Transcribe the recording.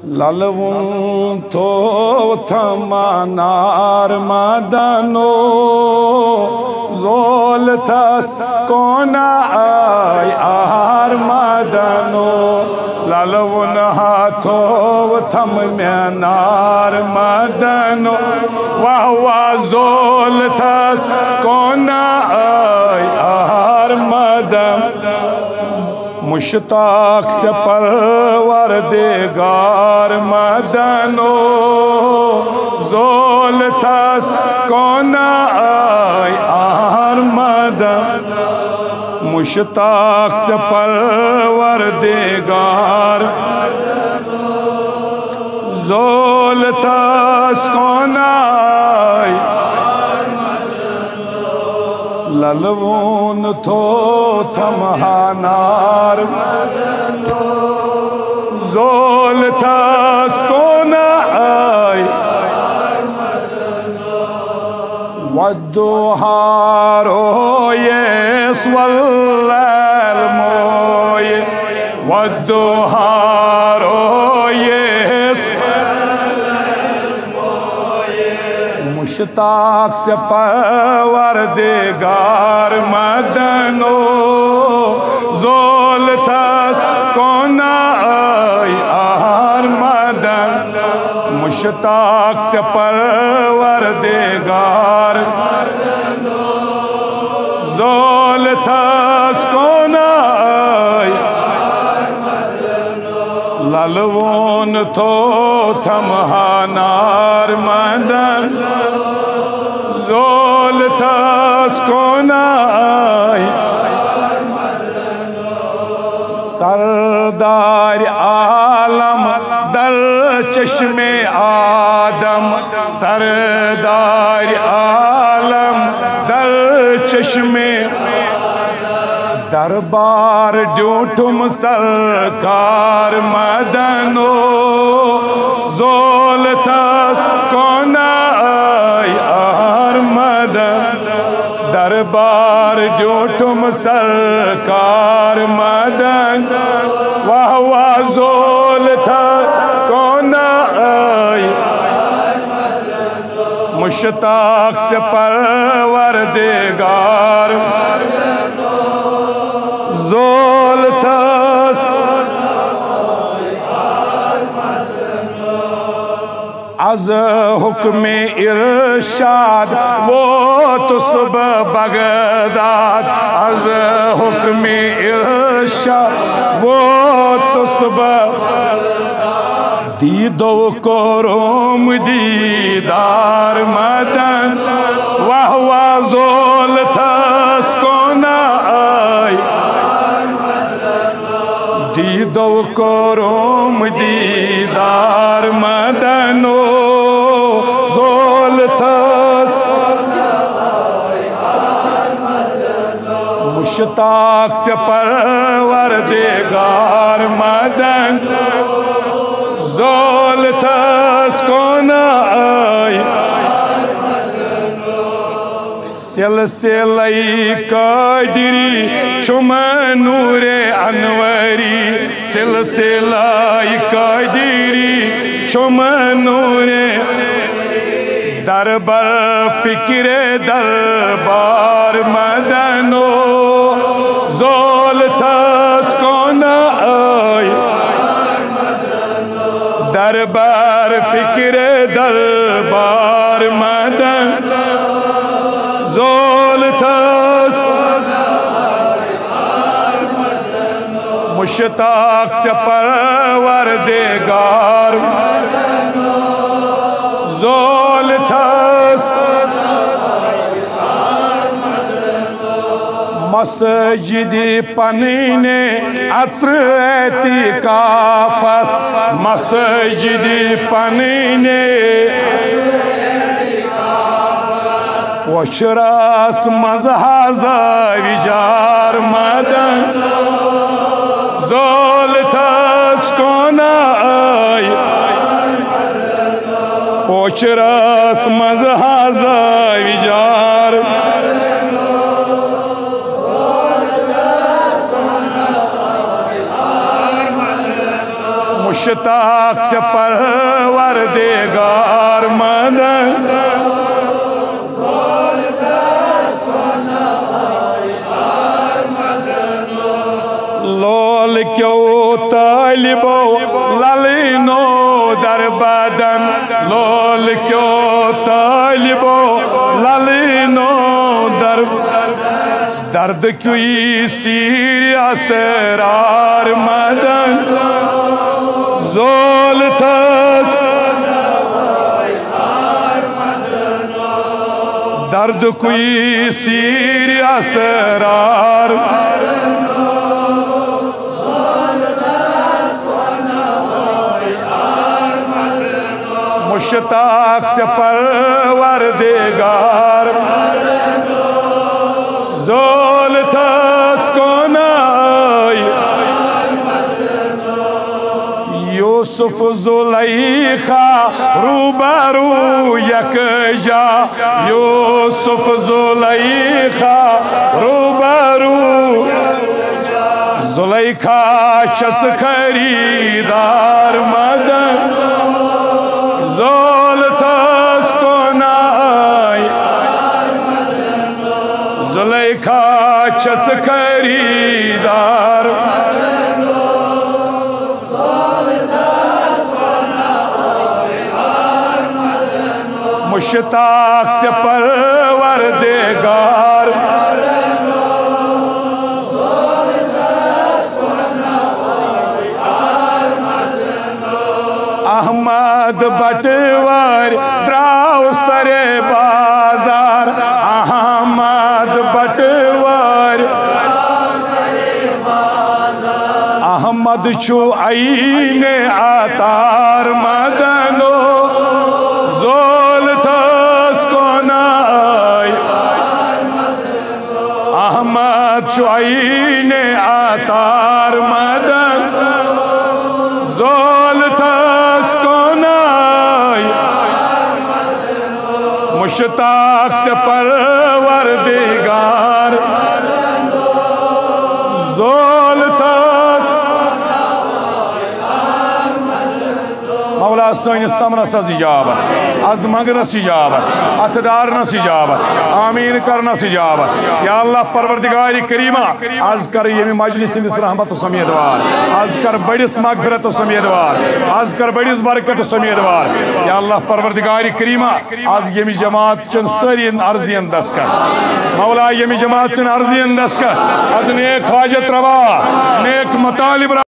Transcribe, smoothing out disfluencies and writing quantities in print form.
ललवूं थो थमानार मदनो जोल थस कोना आय आर मदनो ललवुन हाथो थम म्यानार मदनो वाह वाह जोल थस कोना आय आर मदन मुश्ताक से परवरदिगार मदनो जोल थस कोना आय आर मदन मुश्ताक से परवरदिगार जोल थस कोना आय ललवून थो थमहानार जोल थस कोना आय वद्दुहारो येस वल्लल मोय वद्दुहारो येस मुश्ताक से परवरदिगार मदनो जोल थस कोना आय आर मदन मुश्ताक से परवरदिगार जोल थस कोना आय ललवून थो थमहानार मदन जोल थस कोना आय सरदार आलम दर चश्मे आदम सरदार आलम दर चश्मे दरबार ड्यूठुम सरकार मदनो जोल थस कोना आय आर मदन दरबार ड्यूठुम सरकार मदन वाह वाह जोल थस कोना आय मुश्ताक से परवरदिगार जोल थस अज हुक्म इरशाद वो तो सुबह बगदाद अज हुक्म इरशाद वो तो सुबह दीदो को रोम दीदार मदन वाह वाह जोल थस कोना आय दीदो को रोम दीदार मदनो जोल थस मुश्ताक से परवरदिगार मदन जोल थस कोना आय सिलसिले कादरी छुम नूरे अनवरी सिलसिले कादरी छुम नूरे दरबार फिक्रे दरबार मदनो जोल थस कोना आय दरबार फिक्रे दरबार मदन जोल थस मुश्ताक से परवरदिगार जोल थस मस्जिद पनीने अत्र एतिकाफस मस्जिद पनीने वशरास मजहाजा विजार मदन जोल थस कोना आय वशरास मजहाजा विजार मुश्ताक से परवरदिगार मदन लोल क्यों तालिबो ललिनो दर बदन लोल क्यों तालिबो ललिनो दर दर्द क्यों सीरिया सरार मदन जोल थस दर्द क्यों सीरिया सरार मुश्ताक से परवरदिगार जोल थस कोनाई यूसुफ जुलैखा रूबरू यकजा यूसुफ जुलैखा रूबरू जुलैखा छस खरीदार मदन जोल थस कोनाई जुलैखा छस खरीदार मुश्ताक से परवरदिगार अहमद बटवर द्राव सरे बाजार अहमद बटवर अहमद छु आईने आतार मदनो जोल थस कोनाई अहमद छु आईने आतार मदन जोल थस कोनाई मुश्ताक से परवरदिगार जोल थस मौला सानिस समरस इजाबत आज मंगनस इजाबत अतदारनस इजाबत आमीन करनस इजाबत या अल्लाह परवरदिगार करीमा आज कर यमी मजलिस इंदिस रहमत उम्मीदवार आज कर बड़िस मगफिरत उम्मीदवार आज कर बड़िस बरकत उम्मीदवार या अल्लाह परवरदिगार करीमा आज यमी जमात चन सारी अर्जियन दस्कर मौला यमी जमात चन अर्जियन दस्कर आज नेक हाजत रवा नेक मतालिब